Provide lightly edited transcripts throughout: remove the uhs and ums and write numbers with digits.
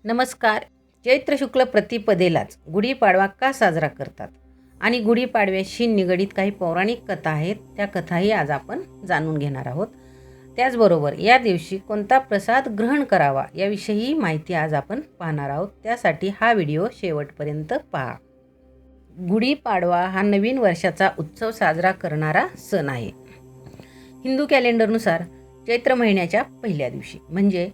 नमस्कार. चैत्र शुक्ल प्रतिपदेलाच गुढीपाडवा का साजरा करतात आणि गुढीपाडव्याशी निगडीत काही पौराणिक कथा आहेत, त्या कथाही आज आपण जाणून घेणार आहोत. त्याचबरोबर या दिवशी कोणता प्रसाद ग्रहण करावा याविषयी माहिती आज आपण पाहणार आहोत. त्यासाठी हा व्हिडिओ शेवटपर्यंत पहा. गुढीपाडवा हा नवीन वर्षाचा उत्सव साजरा करणारा सण आहे. हिंदू कॅलेंडरनुसार चैत्र महिन्याच्या पहिल्या दिवशी म्हणजे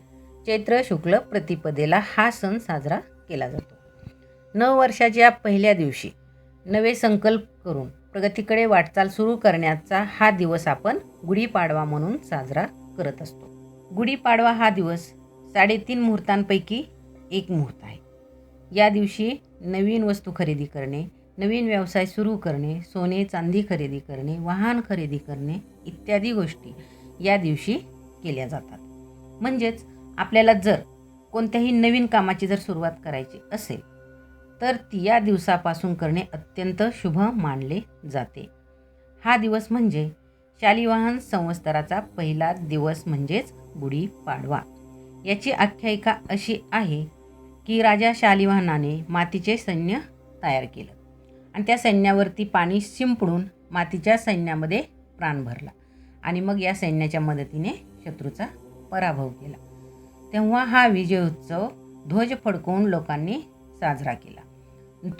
चैत्र शुक्ल प्रतिपदेला हा सण साजरा केला जातो. नववर्षाच्या पहिल्या दिवशी नवे संकल्प करून प्रगतीकडे वाटचाल सुरू करण्याचा हा दिवस आपण गुढीपाडवा म्हणून साजरा करत असतो. गुढीपाडवा हा दिवस 3.5 मुहूर्तांपैकी एक मुहूर्त आहे. या दिवशी नवीन वस्तू खरेदी करणे, नवीन व्यवसाय सुरू करणे, सोने चांदी खरेदी करणे, वाहन खरेदी करणे इत्यादी गोष्टी या दिवशी केल्या जातात. म्हणजेच आपल्याला जर कोणत्याही नवीन कामाची जर सुरुवात करायची असेल तर ती या दिवसापासून करणे अत्यंत शुभ मानले जाते. हा दिवस म्हणजे शालिवाहन संवत्सराचा पहिला दिवस म्हणजेच गुढीपाडवा. याची आख्यायिका अशी आहे की राजा शालिवाहनाने मातीचे सैन्य तयार केलं आणि त्या सैन्यावरती पाणी शिंपडून मातीच्या सैन्यामध्ये प्राण भरला आणि मग या सैन्याच्या मदतीने शत्रूचा पराभव केला. तेव्हा हा विजय उत्सव ध्वज फडकवून लोकांनी साजरा केला.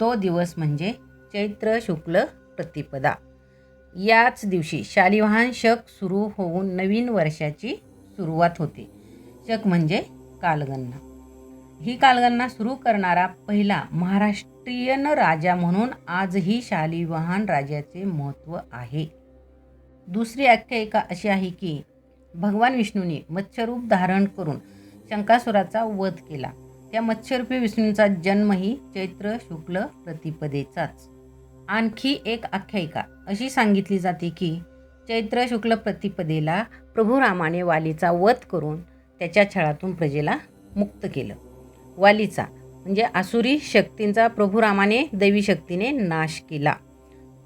तो दिवस म्हणजे चैत्र शुक्ल प्रतिपदा. याच दिवशी शालिवाहन शक सुरू होऊन नवीन वर्षाची सुरुवात होते. शक म्हणजे कालगणना. ही कालगणना सुरू करणारा पहिला महाराष्ट्रीयन राजा म्हणून आजही शालिवाहन राजाचे महत्त्व आहे. दुसरी आख्यायिका अशी आहे की भगवान विष्णूने मत्स्यरूप धारण करून शंकासुराचा वध केला. त्या मत्स्यरूपी विष्णूंचा जन्मही चैत्र शुक्ल प्रतिपदेचाच. आणखी एक आख्यायिका अशी सांगितली जाते की चैत्र शुक्ल प्रतिपदेला प्रभू रामाने वालीचा वध करून त्याच्या छळातून प्रजेला मुक्त केलं. वालीचा म्हणजे आसुरी शक्तींचा प्रभू रामाने दैवी शक्तीने नाश केला.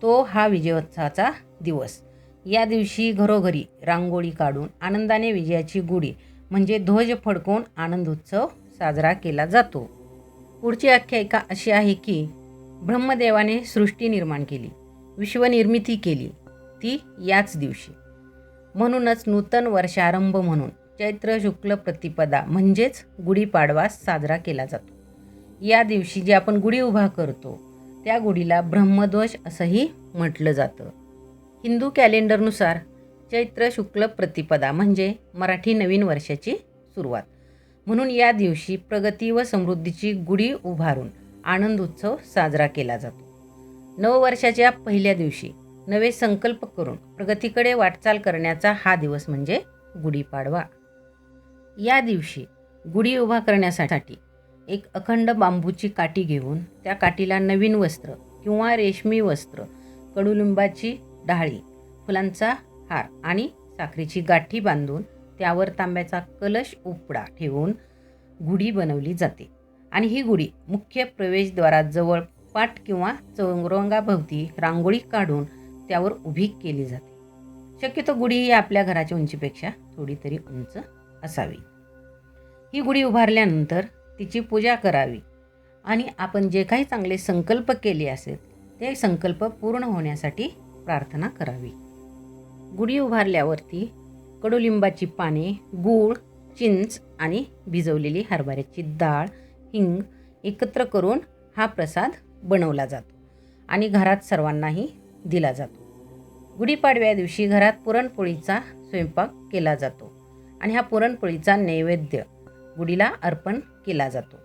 तो हा विजयोत्सवाचा दिवस. या दिवशी घरोघरी रांगोळी काढून आनंदाने विजयाची गुढी म्हणजे ध्वज फडकवून आनंद उत्सव साजरा केला जातो. पुढची आख्यायिका अशी आहे की ब्रह्मदेवाने सृष्टी निर्माण केली, विश्वनिर्मिती केली ती याच दिवशी. म्हणूनच नूतन वर्षारंभ म्हणून चैत्र शुक्ल प्रतिपदा म्हणजेच गुढीपाडवा साजरा केला जातो. या दिवशी जे आपण गुढी उभा करतो त्या गुढीला ब्रह्मध्वज असंही म्हटलं जातं. हिंदू कॅलेंडरनुसार चैत्र शुक्ल प्रतिपदा म्हणजे मराठी नवीन वर्षाची सुरुवात. म्हणून या दिवशी प्रगती व समृद्धीची गुढी उभारून आनंद उत्सव साजरा केला जातो. नववर्षाच्या पहिल्या दिवशी नवे संकल्प करून प्रगतीकडे वाटचाल करण्याचा हा दिवस म्हणजे गुढीपाडवा. या दिवशी गुढी उभा करण्यासाठी एक अखंड बांबूची काठी घेऊन त्या काठीला नवीन वस्त्र किंवा रेशमी वस्त्र, कडुलिंबाची डाळी, फुलांचा हार आणि साखरेची गाठी बांधून त्यावर तांब्याचा कलश उपडा ठेवून गुढी बनवली जाते आणि ही गुढी मुख्य प्रवेशद्वाराजवळ पाट किंवा चौरंगाभोवती रांगोळी काढून त्यावर उभी केली जाते. शक्यतो गुढी ही आपल्या घराच्या उंचीपेक्षा थोडी तरी उंच असावी. ही गुढी उभारल्यानंतर तिची पूजा करावी आणि आपण जे काही चांगले संकल्प केले असेल ते संकल्प पूर्ण होण्यासाठी प्रार्थना करावी. गुढी उभारल्यावरती कडुलिंबाची पाने, गूळ, चिंच आणि भिजवलेली हरभऱ्याची डाळ, हिंग एकत्र करून हा प्रसाद बनवला जातो आणि घरात सर्वांनाही दिला जातो. गुढीपाडव्या दिवशी घरात पुरणपोळीचा स्वयंपाक केला जातो आणि हा पुरणपोळीचा नैवेद्य गुढीला अर्पण केला जातो.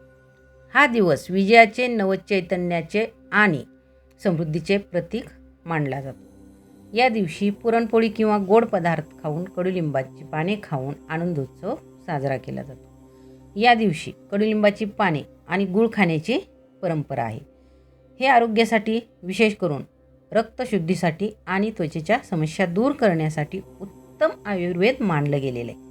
हा दिवस विजयाचे, नवचैतन्याचे आणि समृद्धीचे प्रतीक मानला जातो. या दिवशी पुरणपोळी किंवा गोड पदार्थ खाऊन, कडुलिंबाची पाने खाऊन आनंदोत्सव साजरा केला जातो. या दिवशी कडुलिंबाची पाने आणि गूळ खाण्याची परंपरा आहे. हे आरोग्यासाठी, विशेष करून रक्तशुद्धीसाठी आणि त्वचेच्या समस्या दूर करण्यासाठी उत्तम आयुर्वेद मानलं गेलेलं आहे.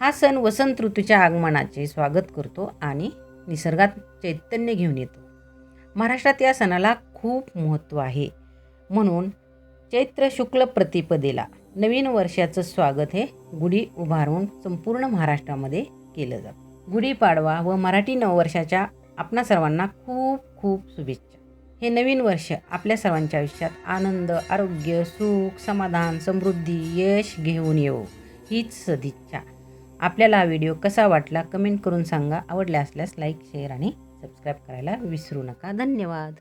हा सण वसंत ऋतूच्या आगमनाचे स्वागत करतो आणि निसर्गात चैतन्य घेऊन येतो. महाराष्ट्रात या सणाला खूप महत्त्व आहे. म्हणून चैत्र शुक्ल प्रतिपदेला नवीन वर्षाचं स्वागत हे गुढी उभारून संपूर्ण महाराष्ट्रामध्ये केलं जातं. गुढीपाडवा व मराठी नववर्षाच्या आपणा सर्वांना खूप खूप शुभेच्छा. हे नवीन वर्ष आपल्या सर्वांच्या आयुष्यात आनंद, आरोग्य, सुख, समाधान, समृद्धी, यश घेऊन येवो हीच सदिच्छा. आपल्याला हा व्हिडिओ कसा वाटला कमेंट करून सांगा. आवडला असल्यास लाईक, शेअर आणि सबस्क्राईब करायला विसरू नका. धन्यवाद.